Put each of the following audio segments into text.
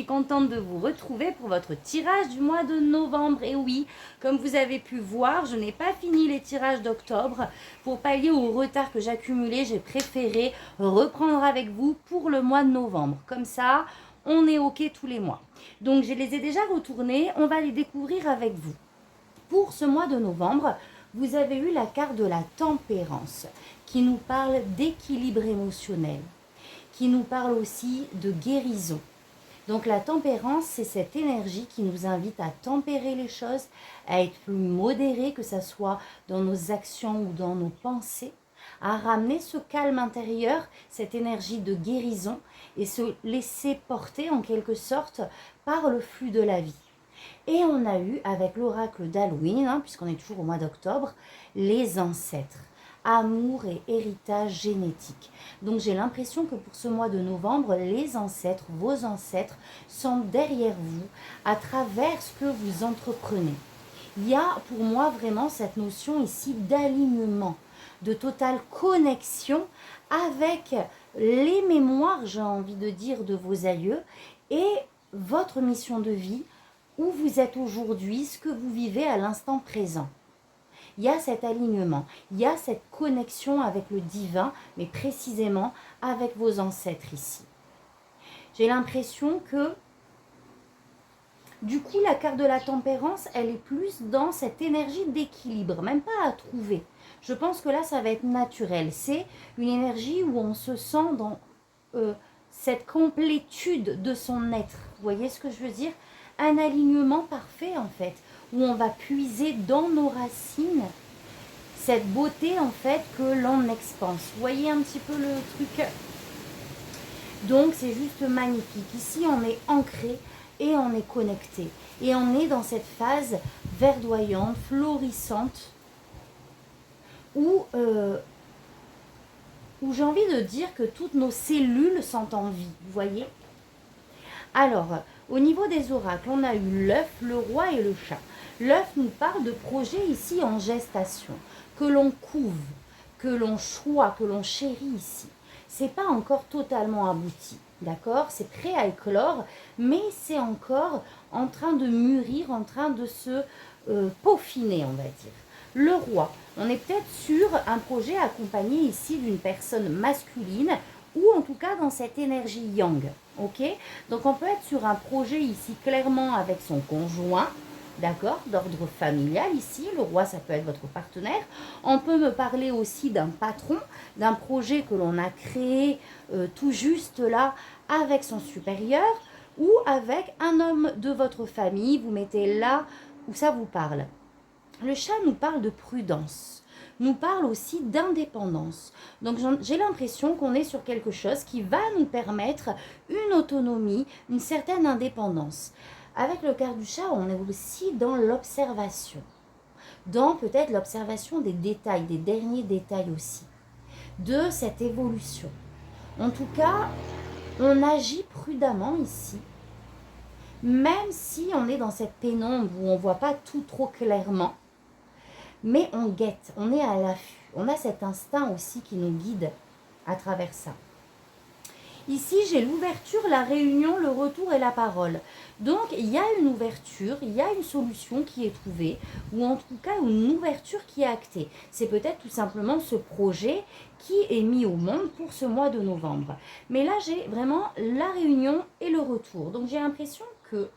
contente de vous retrouver pour votre tirage du mois de novembre. Et oui, comme vous avez pu voir, je n'ai pas fini les tirages d'octobre. Pour pallier au retard que j'accumulais, j'ai préféré reprendre avec vous pour le mois de novembre. Comme ça, on est OK tous les mois. Donc, je les ai déjà retournés. On va les découvrir avec vous. Pour ce mois de novembre, vous avez eu la carte de la tempérance qui nous parle d'équilibre émotionnel, qui nous parle aussi de guérison. Donc la tempérance, c'est cette énergie qui nous invite à tempérer les choses, à être plus modéré, que ce soit dans nos actions ou dans nos pensées, à ramener ce calme intérieur, cette énergie de guérison et se laisser porter en quelque sorte par le flux de la vie. Et on a eu, avec l'oracle d'Halloween, puisqu'on est toujours au mois d'octobre, les ancêtres, amour et héritage génétique. Donc j'ai l'impression que pour ce mois de novembre, les ancêtres, vos ancêtres, sont derrière vous à travers ce que vous entreprenez. Il y a pour moi vraiment cette notion ici d'alignement, de totale connexion avec les mémoires, j'ai envie de dire, de vos aïeux et votre mission de vie, où vous êtes aujourd'hui, ce que vous vivez à l'instant présent. Il y a cet alignement, il y a cette connexion avec le divin, mais précisément avec vos ancêtres ici. J'ai l'impression que, du coup, la carte de la tempérance, elle est plus dans cette énergie d'équilibre, même pas à trouver. Je pense que là, ça va être naturel. C'est une énergie où on se sent dans cette complétude de son être. Vous voyez ce que je veux dire ? Un alignement parfait en fait, où on va puiser dans nos racines cette beauté en fait que l'on expanse. Vous voyez un petit peu le truc? Donc c'est juste magnifique. Ici on est ancré et on est connecté. Et on est dans cette phase verdoyante, florissante, où j'ai envie de dire que toutes nos cellules sont en vie. Vous voyez? Alors, au niveau des oracles, on a eu l'œuf, le roi et le chat. L'œuf nous parle de projets ici en gestation, que l'on couve, que l'on choisit, que l'on chérit ici. C'est pas encore totalement abouti, d'accord? C'est prêt à éclore, mais c'est encore en train de mûrir, en train de se peaufiner, on va dire. Le roi, on est peut-être sur un projet accompagné ici d'une personne masculine, ou en tout cas dans cette énergie yang, ok? Donc on peut être sur un projet ici clairement avec son conjoint, d'accord, d'ordre familial ici. Le roi, ça peut être votre partenaire. On peut me parler aussi d'un patron, d'un projet que l'on a créé tout juste là avec son supérieur, ou avec un homme de votre famille. Vous mettez là où ça vous parle. Le chat nous parle de prudence, nous parle aussi d'indépendance. Donc j'ai l'impression qu'on est sur quelque chose qui va nous permettre une autonomie, une certaine indépendance. Avec le cœur du chat, on est aussi dans l'observation, dans peut-être l'observation des détails, des derniers détails aussi, de cette évolution. En tout cas, on agit prudemment ici, même si on est dans cette pénombre où on ne voit pas tout trop clairement. Mais on guette, on est à l'affût. On a cet instinct aussi qui nous guide à travers ça. Ici, j'ai l'ouverture, la réunion, le retour et la parole. Donc, il y a une ouverture, il y a une solution qui est trouvée, ou en tout cas une ouverture qui est actée. C'est peut-être tout simplement ce projet qui est mis au monde pour ce mois de novembre. Mais là, j'ai vraiment la réunion et le retour. Donc, j'ai l'impression que,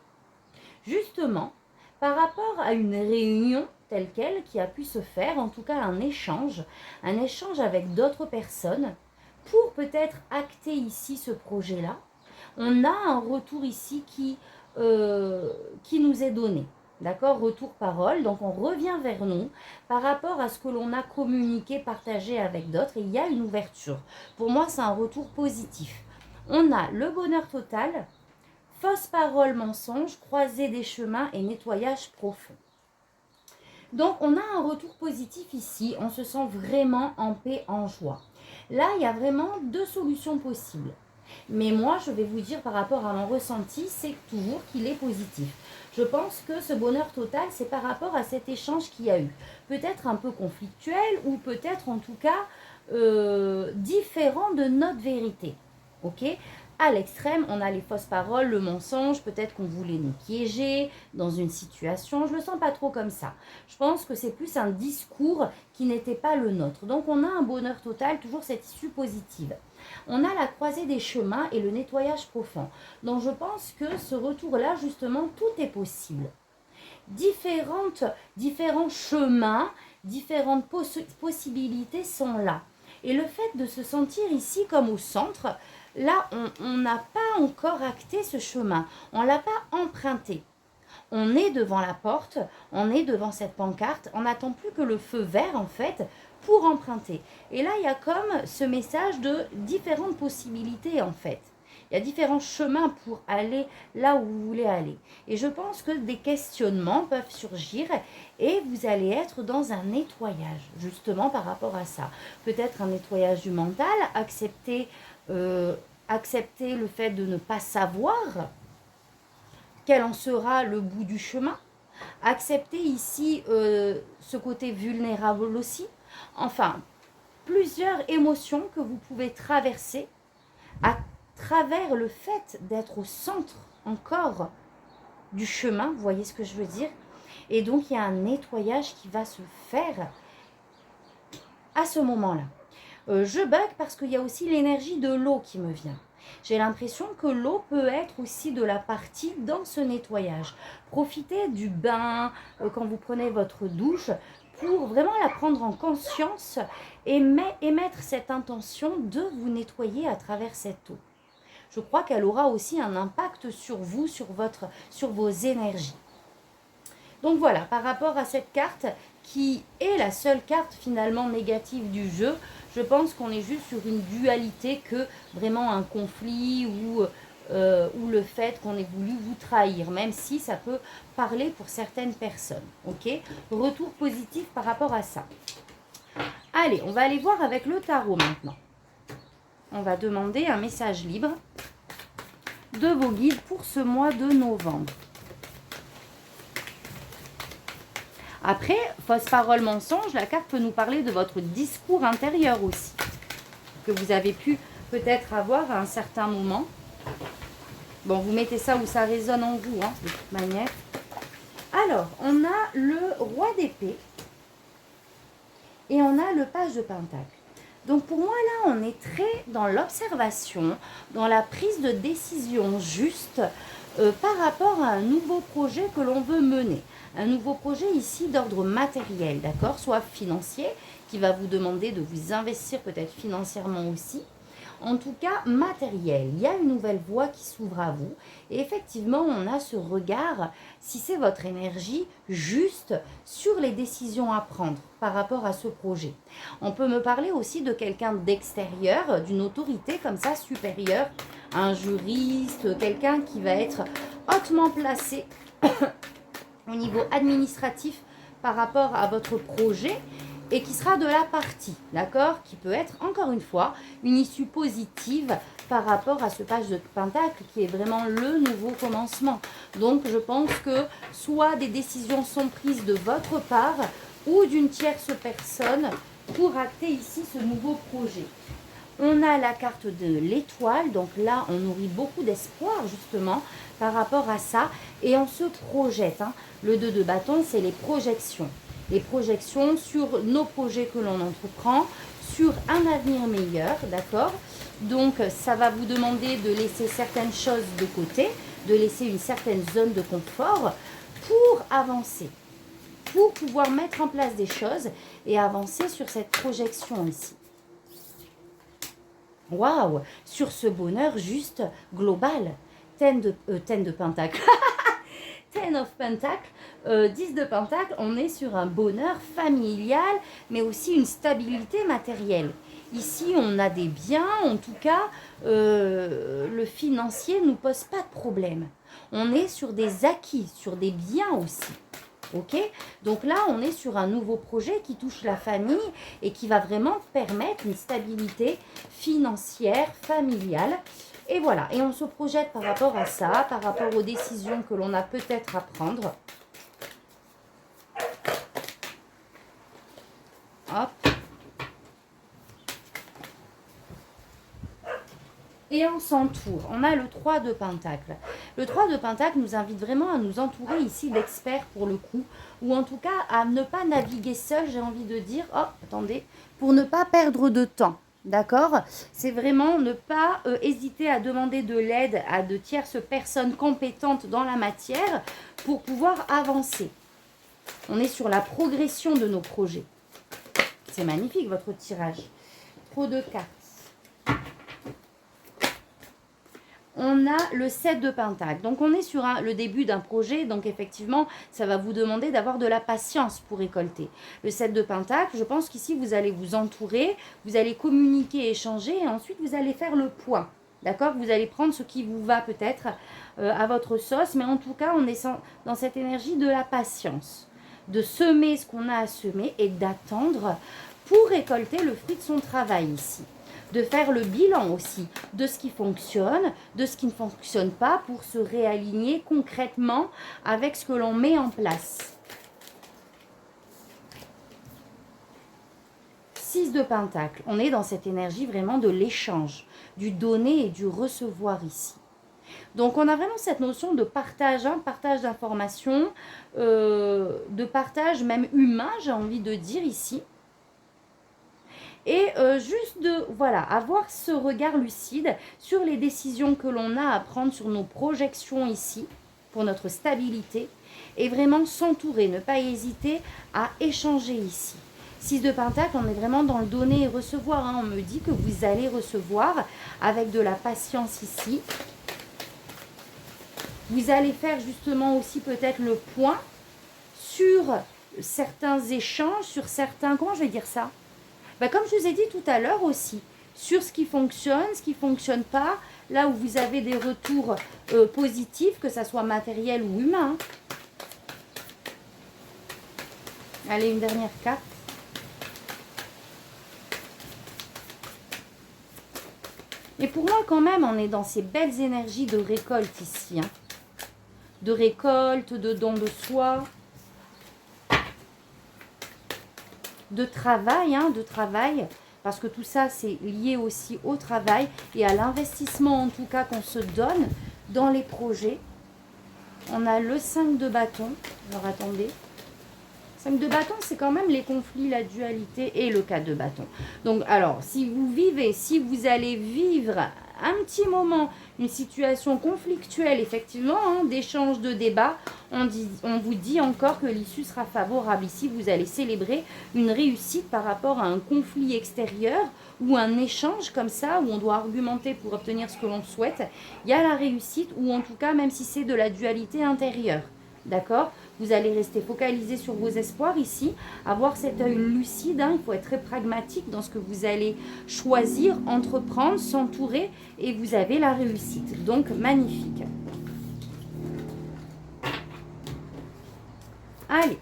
justement, par rapport à une réunion telle quelle qui a pu se faire, en tout cas un échange avec d'autres personnes pour peut-être acter ici ce projet-là, on a un retour ici qui nous est donné. D'accord? Retour parole. Donc on revient vers nous par rapport à ce que l'on a communiqué, partagé avec d'autres et il y a une ouverture. Pour moi, c'est un retour positif. On a le bonheur total, fausse parole, mensonge, croisée des chemins et nettoyage profond. Donc, on a un retour positif ici. On se sent vraiment en paix, en joie. Là, il y a vraiment deux solutions possibles. Mais moi, je vais vous dire par rapport à mon ressenti, c'est toujours qu'il est positif. Je pense que ce bonheur total, c'est par rapport à cet échange qu'il y a eu. Peut-être un peu conflictuel ou peut-être en tout cas différent de notre vérité. Ok ? à l'extrême, on a les fausses paroles, le mensonge, peut-être qu'on voulait nous piéger dans une situation. Je le sens pas trop comme ça. Je pense que c'est plus un discours qui n'était pas le nôtre. Donc on a un bonheur total, toujours cette issue positive. On a la croisée des chemins et le nettoyage profond. Donc je pense que ce retour-là, justement, tout est possible. Différents chemins, différentes possibilités sont là. Et le fait de se sentir ici comme au centre, là, on n'a pas encore acté ce chemin, on ne l'a pas emprunté. On est devant la porte, on est devant cette pancarte, on n'attend plus que le feu vert en fait pour emprunter. Et là, il y a comme ce message de différentes possibilités en fait. Il y a différents chemins pour aller là où vous voulez aller. Et je pense que des questionnements peuvent surgir et vous allez être dans un nettoyage, justement par rapport à ça. Peut-être un nettoyage du mental, accepter le fait de ne pas savoir quel en sera le bout du chemin. Accepter ici ce côté vulnérable aussi. Enfin, plusieurs émotions que vous pouvez traverser à travers le fait d'être au centre encore du chemin, vous voyez ce que je veux dire? Et donc, il y a un nettoyage qui va se faire à ce moment-là. Je bug parce qu'il y a aussi l'énergie de l'eau qui me vient. J'ai l'impression que l'eau peut être aussi de la partie dans ce nettoyage. Profitez du bain quand vous prenez votre douche pour vraiment la prendre en conscience et émettre cette intention de vous nettoyer à travers cette eau. Je crois qu'elle aura aussi un impact sur vous, sur vos énergies. Donc voilà, par rapport à cette carte qui est la seule carte finalement négative du jeu, je pense qu'on est juste sur une dualité que vraiment un conflit ou le fait qu'on ait voulu vous trahir, même si ça peut parler pour certaines personnes. Ok? Retour positif par rapport à ça. Allez, on va aller voir avec le tarot maintenant. On va demander un message libre de vos guides pour ce mois de novembre. Après, fausse parole, mensonge, la carte peut nous parler de votre discours intérieur aussi, que vous avez pu peut-être avoir à un certain moment. Bon, vous mettez ça où ça résonne en vous, hein, de toute manière. Alors, on a le roi d'épée et on a le page de pentacle. Donc pour moi, là, on est très dans l'observation, dans la prise de décision juste par rapport à un nouveau projet que l'on veut mener. Un nouveau projet ici d'ordre matériel, d'accord? Soit financier, qui va vous demander de vous investir peut-être financièrement aussi. En tout cas, matériel. Il y a une nouvelle voie qui s'ouvre à vous. Et effectivement, on a ce regard, si c'est votre énergie, juste sur les décisions à prendre par rapport à ce projet. On peut me parler aussi de quelqu'un d'extérieur, d'une autorité comme ça, supérieure, un juriste, quelqu'un qui va être hautement placé au niveau administratif par rapport à votre projet et qui sera de la partie, d'accord? Qui peut être, encore une fois, une issue positive par rapport à ce page de pentacle qui est vraiment le nouveau commencement. Donc, je pense que soit des décisions sont prises de votre part ou d'une tierce personne pour acter ici ce nouveau projet. On a la carte de l'étoile, donc là, on nourrit beaucoup d'espoir justement par rapport à ça et on se projette. Hein. Le 2 de bâton, c'est les projections. Les projections sur nos projets que l'on entreprend, sur un avenir meilleur, d'accord? Donc, ça va vous demander de laisser certaines choses de côté, de laisser une certaine zone de confort pour avancer, pour pouvoir mettre en place des choses et avancer sur cette projection ici. Waouh! Sur ce bonheur juste global. Ten de pentacle. Ten of Pentacle, 10 de Pentacle, on est sur un bonheur familial, mais aussi une stabilité matérielle. Ici, on a des biens, en tout cas, le financier ne nous pose pas de problème. On est sur des acquis, sur des biens aussi. Ok? Donc là, on est sur un nouveau projet qui touche la famille et qui va vraiment permettre une stabilité financière, familiale. Et voilà, et on se projette par rapport à ça, par rapport aux décisions que l'on a peut-être à prendre. Hop. Et on s'entoure. On a le 3 de Pentacle. Le 3 de Pentacle nous invite vraiment à nous entourer ici d'experts pour le coup, ou en tout cas à ne pas naviguer seul, j'ai envie de dire, oh, attendez, pour ne pas perdre de temps. D'accord? C'est vraiment ne pas hésiter à demander de l'aide à de tierces personnes compétentes dans la matière pour pouvoir avancer. On est sur la progression de nos projets. C'est magnifique votre tirage. Trop de cartes. On a le 7 de Pentacle. Donc, on est sur le début d'un projet. Donc, effectivement, ça va vous demander d'avoir de la patience pour récolter. Le 7 de Pentacle, je pense qu'ici, vous allez vous entourer, vous allez communiquer, échanger, et ensuite, vous allez faire le point. D'accord? Vous allez prendre ce qui vous va peut-être à votre sauce. Mais en tout cas, on est dans cette énergie de la patience. De semer ce qu'on a à semer et d'attendre pour récolter le fruit de son travail ici. De faire le bilan aussi de ce qui fonctionne, de ce qui ne fonctionne pas pour se réaligner concrètement avec ce que l'on met en place. 6 de Pentacle, on est dans cette énergie vraiment de l'échange, du donner et du recevoir ici. Donc on a vraiment cette notion de partage, partage d'informations, de partage même humain, j'ai envie de dire ici. Et juste de, voilà, avoir ce regard lucide sur les décisions que l'on a à prendre sur nos projections ici, pour notre stabilité, et vraiment s'entourer, ne pas hésiter à échanger ici. 6 de Pentacle, on est vraiment dans le donner et recevoir. On me dit que vous allez recevoir avec de la patience ici. Vous allez faire justement aussi peut-être le point sur certains échanges, sur certains, comment je vais dire ça ? Comme je vous ai dit tout à l'heure aussi, sur ce qui fonctionne, ce qui ne fonctionne pas, là où vous avez des retours positifs, que ça soit matériel ou humain. Allez, une dernière carte. Et pour moi, quand même, on est dans ces belles énergies de récolte ici. De récolte, de don de soi. De travail, parce que tout ça, c'est lié aussi au travail et à l'investissement, en tout cas, qu'on se donne dans les projets. On a le 5 de bâton. Alors, attendez. 5 de bâton, c'est quand même les conflits, la dualité et le 4 de bâton. Donc, alors, si vous allez vivre un petit moment une situation conflictuelle, effectivement, d'échange, de débat, on vous dit encore que l'issue sera favorable. Ici, vous allez célébrer une réussite par rapport à un conflit extérieur ou un échange comme ça, où on doit argumenter pour obtenir ce que l'on souhaite. Il y a la réussite, ou en tout cas, même si c'est de la dualité intérieure. D'accord? Vous allez rester focalisé sur vos espoirs ici, avoir cet œil lucide, il faut être très pragmatique dans ce que vous allez choisir, entreprendre, s'entourer, et vous avez la réussite. Donc, magnifique. Allez,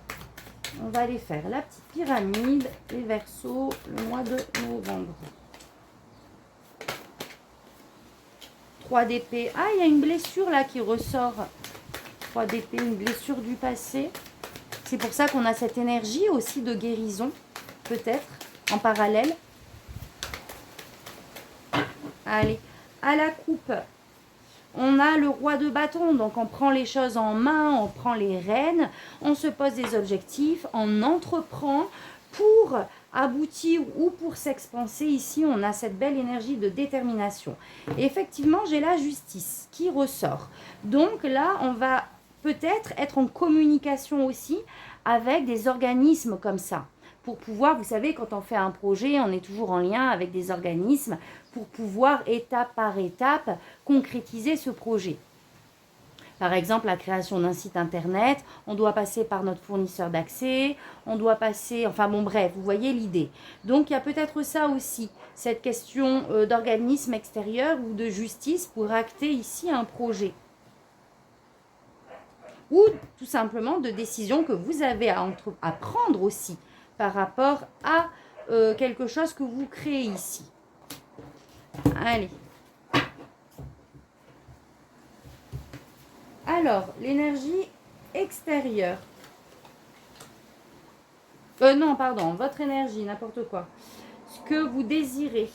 on va aller faire la petite pyramide, les Verseaux, le mois de novembre. 3 d'épée. Ah, il y a une blessure là qui ressort. 3 d'épée, une blessure du passé. C'est pour ça qu'on a cette énergie aussi de guérison, peut-être, en parallèle. Allez, à la coupe, on a le roi de bâton. Donc, on prend les choses en main, on prend les rênes, on se pose des objectifs, on entreprend pour aboutir ou pour s'expanser. Ici, on a cette belle énergie de détermination. Et effectivement, j'ai la justice qui ressort. Donc là, on va peut-être être en communication aussi avec des organismes comme ça. Pour pouvoir, vous savez, quand on fait un projet, on est toujours en lien avec des organismes pour pouvoir, étape par étape, concrétiser ce projet. Par exemple, la création d'un site internet, on doit passer par notre fournisseur d'accès, on doit passer, enfin bon bref, vous voyez l'idée. Donc il y a peut-être ça aussi, cette question d'organisme extérieur ou de justice pour acter ici un projet. Ou tout simplement de décisions que vous avez à prendre aussi par rapport à quelque chose que vous créez ici. Allez. Alors, l'énergie extérieure. Non, pardon, votre énergie, n'importe quoi. Ce que vous désirez.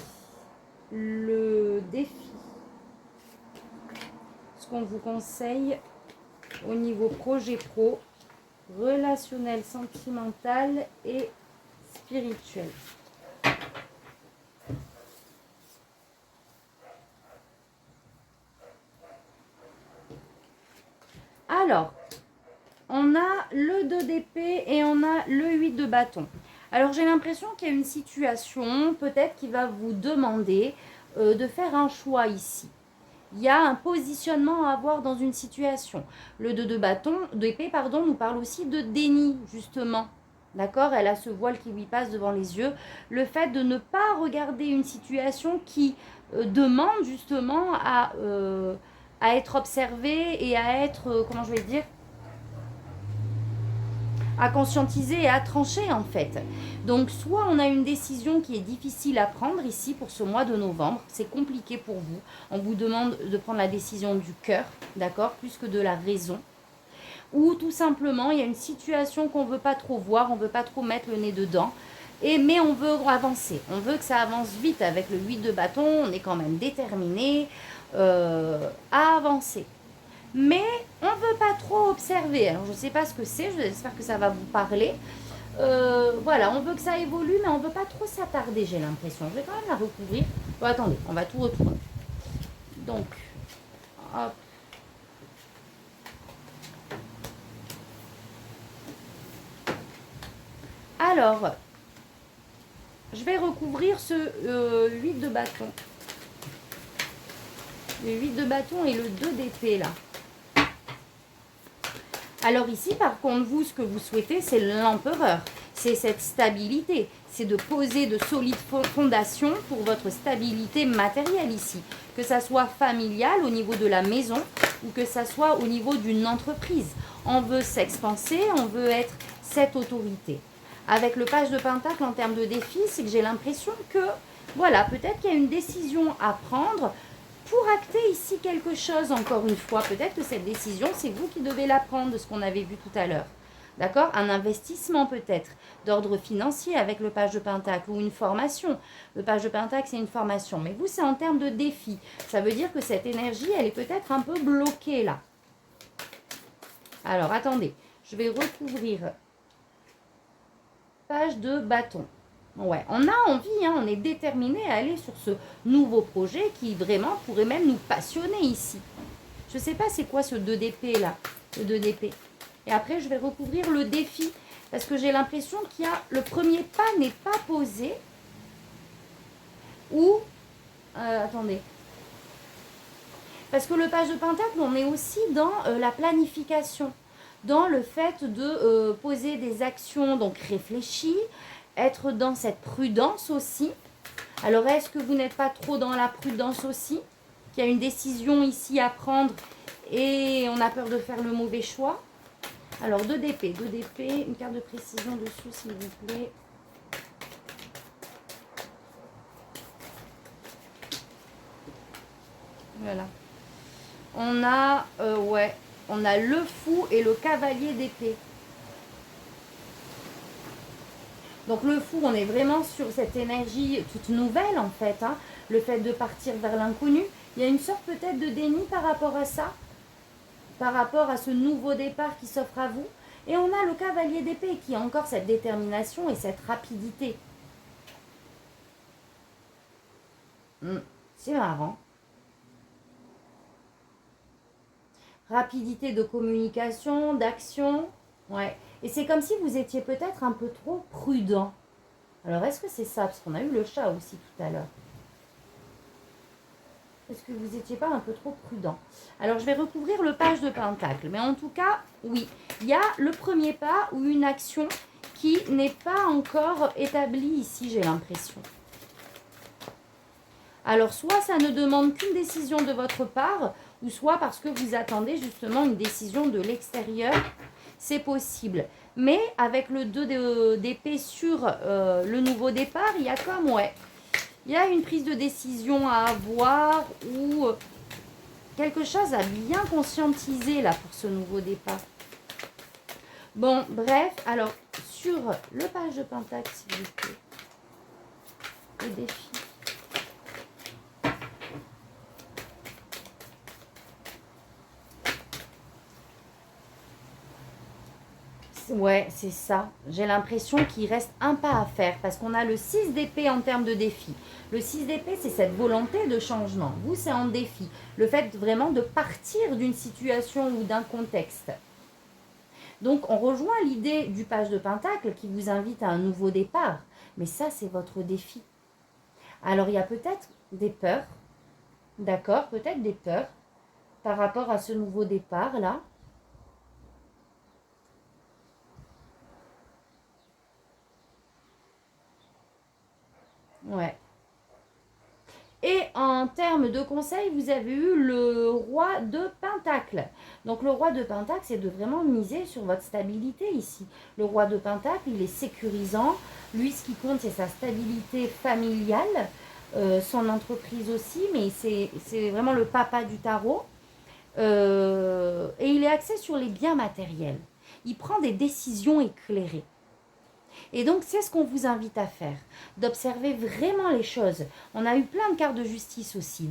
Le défi. ce qu'on vous conseille au niveau projet pro, relationnel, sentimental et spirituel. Alors, on a le 2 d'épée et on a le 8 de bâton. Alors, j'ai l'impression qu'il y a une situation, peut-être, qui va vous demander de faire un choix ici. Il y a un positionnement à avoir dans une situation. Le 2 d'épée, nous parle aussi de déni, justement. D'accord? Elle a ce voile qui lui passe devant les yeux. Le fait de ne pas regarder une situation qui demande justement à être observée et à être, comment je vais dire, à conscientiser et à trancher en fait. Donc soit on a une décision qui est difficile à prendre ici pour ce mois de novembre, c'est compliqué pour vous, on vous demande de prendre la décision du cœur, d'accord, plus que de la raison. Ou tout simplement il y a une situation qu'on ne veut pas trop voir, on ne veut pas trop mettre le nez dedans, mais on veut avancer, on veut que ça avance vite avec le 8 de bâton, on est quand même déterminé à avancer. Mais on ne veut pas trop observer. Alors, je ne sais pas ce que c'est, j'espère que ça va vous parler. Voilà, on veut que ça évolue, mais on ne veut pas trop s'attarder, j'ai l'impression. Je vais quand même la recouvrir. Bon, attendez, on va tout retourner. Donc, hop. Alors, je vais recouvrir ce 8 de bâton. Le 8 de bâton et le 2 d'épée, là. Alors ici, par contre, vous, ce que vous souhaitez, c'est l'empereur. C'est cette stabilité. C'est de poser de solides fondations pour votre stabilité matérielle ici. Que ça soit familial au niveau de la maison ou que ça soit au niveau d'une entreprise. On veut s'expanser, on veut être cette autorité. Avec le page de pentacle en termes de défi, c'est que j'ai l'impression que, voilà, peut-être qu'il y a une décision à prendre pour acter ici quelque chose, encore une fois. Peut-être que cette décision, c'est vous qui devez la prendre, de ce qu'on avait vu tout à l'heure. D'accord? Un investissement peut-être d'ordre financier avec le page de pentacle ou une formation. Le page de pentacle, c'est une formation. Mais vous, c'est en termes de défi. Ça veut dire que cette énergie, elle est peut-être un peu bloquée là. Alors, attendez. Je vais recouvrir page de bâton. Ouais, on a envie, hein, on est déterminé à aller sur ce nouveau projet qui vraiment pourrait même nous passionner ici. Je ne sais pas c'est quoi ce 2 d'épée là, le 2 d'épée. Et après, je vais recouvrir le défi parce que j'ai l'impression qu'il y a le premier pas n'est pas posé. Ou, attendez. Parce que le page de pentacle, on est aussi dans la planification, dans le fait de poser des actions donc réfléchies, être dans cette prudence aussi. Alors, est-ce que vous n'êtes pas trop dans la prudence aussi? Qu'il y a une décision ici à prendre et on a peur de faire le mauvais choix. Alors, 2 d'épée, une carte de précision dessus, s'il vous plaît. Voilà. On a, on a le fou et le cavalier d'épée. Donc le fou, on est vraiment sur cette énergie toute nouvelle en fait, hein, le fait de partir vers l'inconnu. Il y a une sorte peut-être de déni par rapport à ça, par rapport à ce nouveau départ qui s'offre à vous. Et on a le cavalier d'épée qui a encore cette détermination et cette rapidité. C'est marrant. Rapidité de communication, d'action. Ouais. Et c'est comme si vous étiez peut-être un peu trop prudent. Alors, est-ce que c'est ça? Parce qu'on a eu le chat aussi tout à l'heure. Est-ce que vous n'étiez pas un peu trop prudent? Alors, je vais recouvrir le page de pentacle. Mais en tout cas, oui, il y a le premier pas ou une action qui n'est pas encore établie ici, j'ai l'impression. Alors, soit ça ne demande qu'une décision de votre part, ou soit parce que vous attendez justement une décision de l'extérieur. C'est possible. Mais avec le 2 d'épée sur le nouveau départ, il y a comme, il y a une prise de décision à avoir ou quelque chose à bien conscientiser là pour ce nouveau départ. Bon, bref, alors sur le page de pentacle, s'il vous plaît, le défi. Ouais, c'est ça. J'ai l'impression qu'il reste un pas à faire parce qu'on a le 6 d'épée en termes de défi. Le 6 d'épée, c'est cette volonté de changement. Vous, c'est en défi. Le fait vraiment de partir d'une situation ou d'un contexte. Donc, on rejoint l'idée du page de Pentacle qui vous invite à un nouveau départ. Mais ça, c'est votre défi. Alors, il y a peut-être des peurs. D'accord, peut-être des peurs par rapport à ce nouveau départ-là. Ouais. Et en termes de conseils, vous avez eu le roi de Pentacle. Donc le roi de Pentacle, c'est de vraiment miser sur votre stabilité ici. Le roi de Pentacle, il est sécurisant. Lui, ce qui compte, c'est sa stabilité familiale, son entreprise aussi, mais c'est vraiment le papa du tarot. Et il est axé sur les biens matériels. Il prend des décisions éclairées. Et donc, c'est ce qu'on vous invite à faire, d'observer vraiment les choses. On a eu plein de cartes de justice aussi,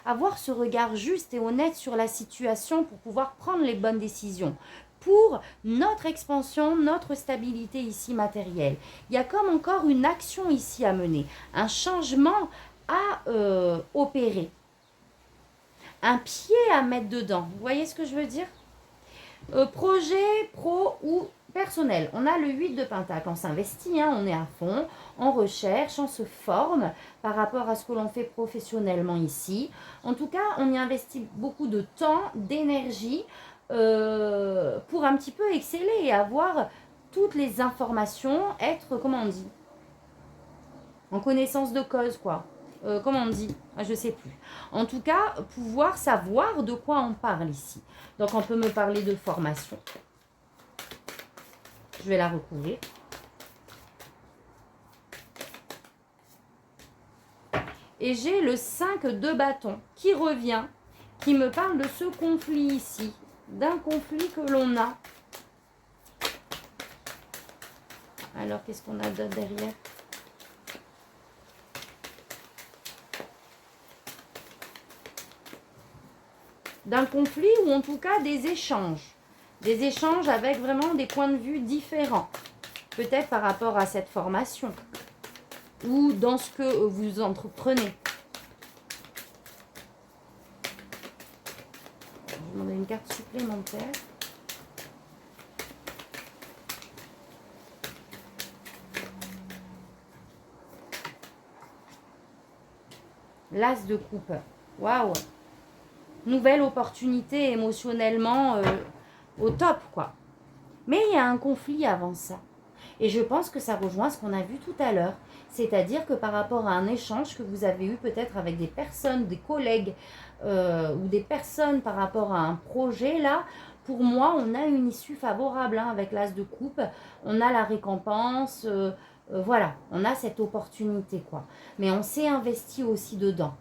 avoir ce regard juste et honnête sur la situation pour pouvoir prendre les bonnes décisions. Pour notre expansion, notre stabilité ici matérielle. Il y a comme encore une action ici à mener, un changement à opérer, un pied à mettre dedans. Vous voyez ce que je veux dire ? Projet, pro ou personnel. On a le 8 de Pentacle, on s'investit, hein, on est à fond, on recherche, on se forme par rapport à ce que l'on fait professionnellement ici. En tout cas, on y investit beaucoup de temps, d'énergie pour un petit peu exceller et avoir toutes les informations, être, comment on dit, en connaissance de cause, quoi. Comment on dit? Je ne sais plus. En tout cas, pouvoir savoir de quoi on parle ici. Donc, on peut me parler de formation. Je vais la recouvrir. Et j'ai le 5 de bâton qui revient, qui me parle de ce conflit ici, d'un conflit que l'on a. Alors, qu'est-ce qu'on a d'autre derrière? D'un conflit ou en tout cas des échanges. Des échanges avec vraiment des points de vue différents. Peut-être par rapport à cette formation ou dans ce que vous entreprenez. Je vais demander une carte supplémentaire. L'as de coupe. Waouh! Nouvelle opportunité émotionnellement au top, quoi. Mais il y a un conflit avant ça. Et je pense que ça rejoint ce qu'on a vu tout à l'heure. C'est-à-dire que par rapport à un échange que vous avez eu peut-être avec des personnes, des collègues ou des personnes par rapport à un projet, là, pour moi, on a une issue favorable hein, avec l'as de coupe. On a la récompense, voilà, on a cette opportunité, quoi. Mais on s'est investi aussi dedans.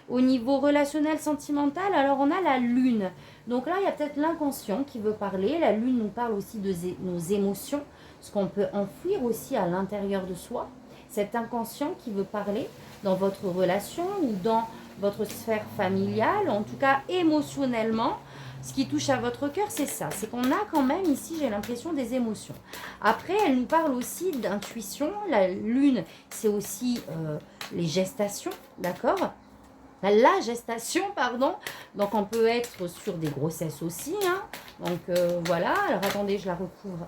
Au niveau relationnel, sentimental, alors on a la lune. Donc là, il y a peut-être l'inconscient qui veut parler. La lune nous parle aussi de nos émotions, ce qu'on peut enfouir aussi à l'intérieur de soi. Cet inconscient qui veut parler dans votre relation ou dans votre sphère familiale, en tout cas émotionnellement. Ce qui touche à votre cœur, c'est ça. C'est qu'on a quand même ici, j'ai l'impression, des émotions. Après, elle nous parle aussi d'intuition. La lune, c'est aussi les gestations, d'accord ? La gestation, pardon. Donc, on peut être sur des grossesses aussi. Hein. Donc, voilà. Alors, attendez, je la recouvre.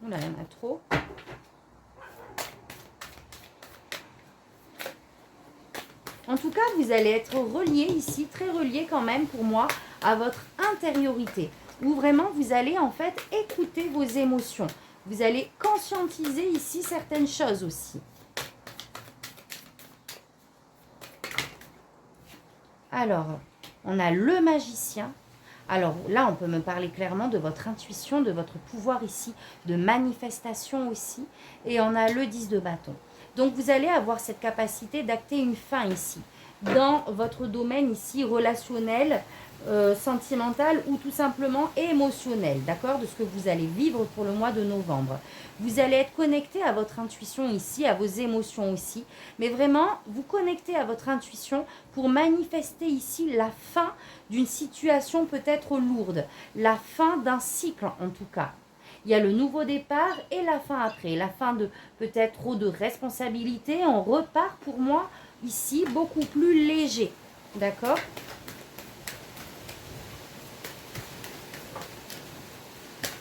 Oula, il y en a trop. En tout cas, vous allez être relié ici, très relié quand même pour moi, à votre intériorité. Où vraiment, vous allez en fait écouter vos émotions. Vous allez conscientiser ici certaines choses aussi. Alors, on a le magicien. Alors là, on peut me parler clairement de votre intuition, de votre pouvoir ici, de manifestation aussi. Et on a le 10 de bâton. Donc, vous allez avoir cette capacité d'acter une fin ici. Dans votre domaine ici relationnel, sentimentale ou tout simplement émotionnelle, d'accord, de ce que vous allez vivre pour le mois de novembre. Vous allez être connecté à votre intuition ici, à vos émotions aussi, mais vraiment vous connecter à votre intuition pour manifester ici la fin d'une situation peut-être lourde, la fin d'un cycle en tout cas. Il y a le nouveau départ et la fin après, la fin de peut-être trop de responsabilités. On repart pour moi ici beaucoup plus léger, d'accord?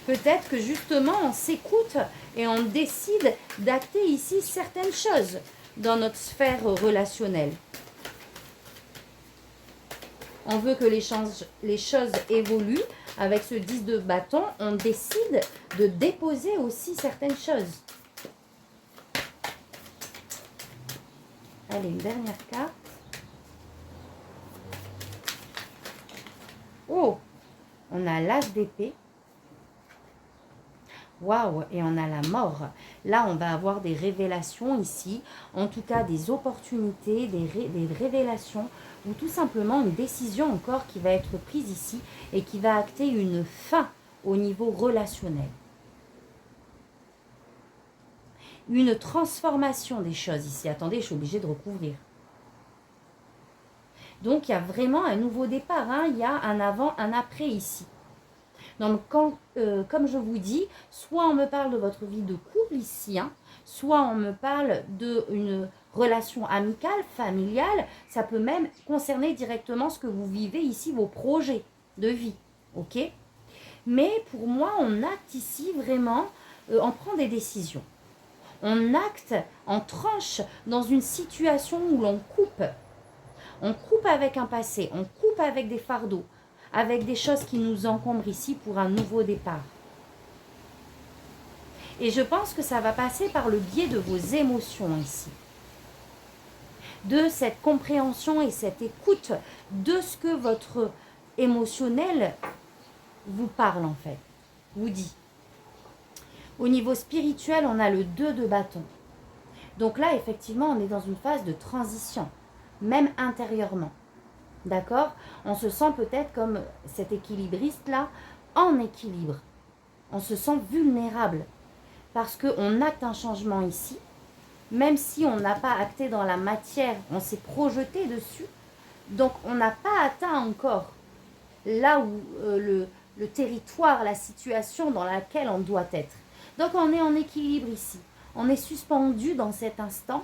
Peut-être que justement on s'écoute et on décide d'acter ici certaines choses dans notre sphère relationnelle. On veut que les choses évoluent. Avec ce 10 de bâton, on décide de déposer aussi certaines choses. Allez, une dernière carte. Oh, on a l'as d'épée. Waouh, et on a la mort. Là, on va avoir des révélations ici, en tout cas des opportunités, des révélations, ou tout simplement une décision encore qui va être prise ici et qui va acter une fin au niveau relationnel. Une transformation des choses ici. Attendez, je suis obligée de recouvrir. Donc, il y a vraiment un nouveau départ, hein. Il y a un avant, un après ici. Donc, comme je vous dis, soit on me parle de votre vie de couple ici, hein, soit on me parle d'une relation amicale, familiale. Ça peut même concerner directement ce que vous vivez ici, vos projets de vie. Ok? Mais pour moi, on acte ici vraiment, on prend des décisions. On acte, on tranche dans une situation où l'on coupe. On coupe avec un passé, on coupe avec des fardeaux, avec des choses qui nous encombrent ici pour un nouveau départ. Et je pense que ça va passer par le biais de vos émotions ici. De cette compréhension et cette écoute de ce que votre émotionnel vous parle en fait, vous dit. Au niveau spirituel, on a le 2 de bâton. Donc là, effectivement, on est dans une phase de transition, même intérieurement. D'accord? On se sent peut-être comme cet équilibriste-là, en équilibre. On se sent vulnérable parce qu'on acte un changement ici. Même si on n'a pas acté dans la matière, on s'est projeté dessus. Donc, on n'a pas atteint encore là où le territoire, la situation dans laquelle on doit être. Donc, on est en équilibre ici. On est suspendu dans cet instant.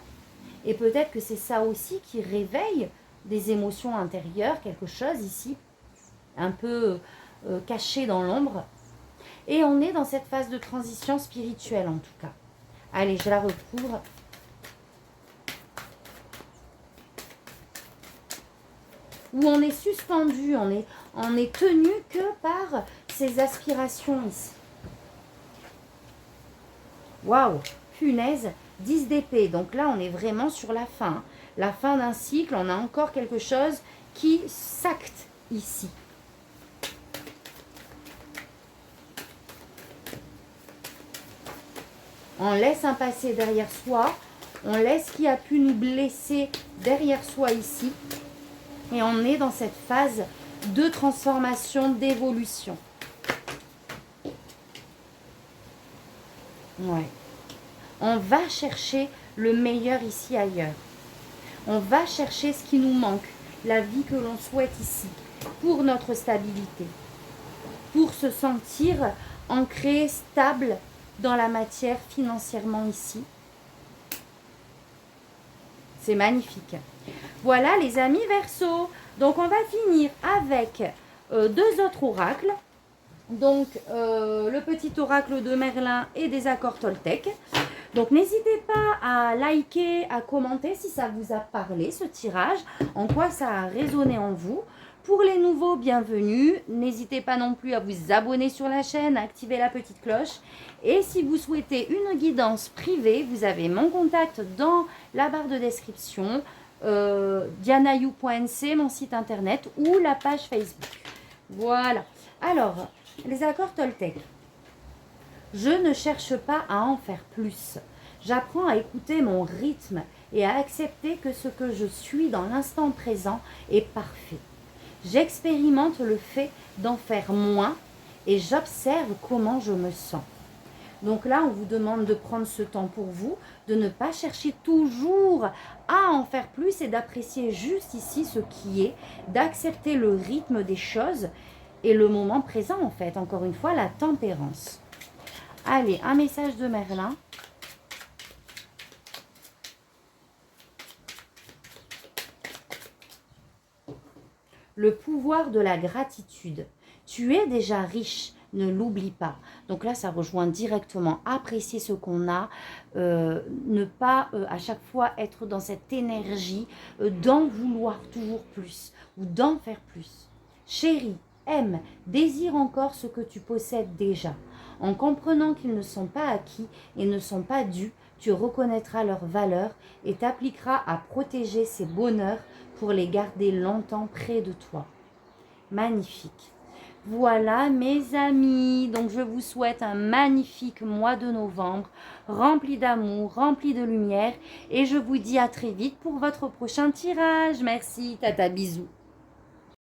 Et peut-être que c'est ça aussi qui réveille des émotions intérieures, quelque chose ici, un peu caché dans l'ombre. Et on est dans cette phase de transition spirituelle en tout cas. Allez, je la recouvre. Où on est suspendu, on est tenu que par ces aspirations ici. Waouh, punaise, 10 d'épée. Donc là, on est vraiment sur la fin. La fin d'un cycle, on a encore quelque chose qui s'acte ici. On laisse un passé derrière soi. On laisse ce qui a pu nous blesser derrière soi ici. Et on est dans cette phase de transformation, d'évolution. Ouais. On va chercher le meilleur ici ailleurs. On va chercher ce qui nous manque, la vie que l'on souhaite ici, pour notre stabilité, pour se sentir ancré, stable dans la matière financièrement ici. C'est magnifique. Voilà les amis Verseau. Donc on va finir avec deux autres oracles. Donc le petit oracle de Merlin et des accords Toltec. Donc n'hésitez pas à liker, à commenter si ça vous a parlé ce tirage, en quoi ça a résonné en vous. Pour les nouveaux, bienvenue. N'hésitez pas non plus à vous abonner sur la chaîne, à activer la petite cloche. Et si vous souhaitez une guidance privée, vous avez mon contact dans la barre de description, dianayou.nc, mon site internet ou la page Facebook. Voilà. Alors, les accords Toltec. Je ne cherche pas à en faire plus. J'apprends à écouter mon rythme et à accepter que ce que je suis dans l'instant présent est parfait. J'expérimente le fait d'en faire moins et j'observe comment je me sens. Donc là, on vous demande de prendre ce temps pour vous, de ne pas chercher toujours à en faire plus et d'apprécier juste ici ce qui est, d'accepter le rythme des choses et le moment présent en fait. Encore une fois, la tempérance. Allez, un message de Merlin. Le pouvoir de la gratitude. Tu es déjà riche, ne l'oublie pas. Donc là, ça rejoint directement apprécier ce qu'on a, ne pas à chaque fois être dans cette énergie d'en vouloir toujours plus ou d'en faire plus. Chérie, aime, désire encore ce que tu possèdes déjà. En comprenant qu'ils ne sont pas acquis et ne sont pas dus, tu reconnaîtras leur valeur et t'appliqueras à protéger ces bonheurs pour les garder longtemps près de toi. Magnifique. Voilà mes amis, donc je vous souhaite un magnifique mois de novembre, rempli d'amour, rempli de lumière et je vous dis à très vite pour votre prochain tirage. Merci, tata, bisous.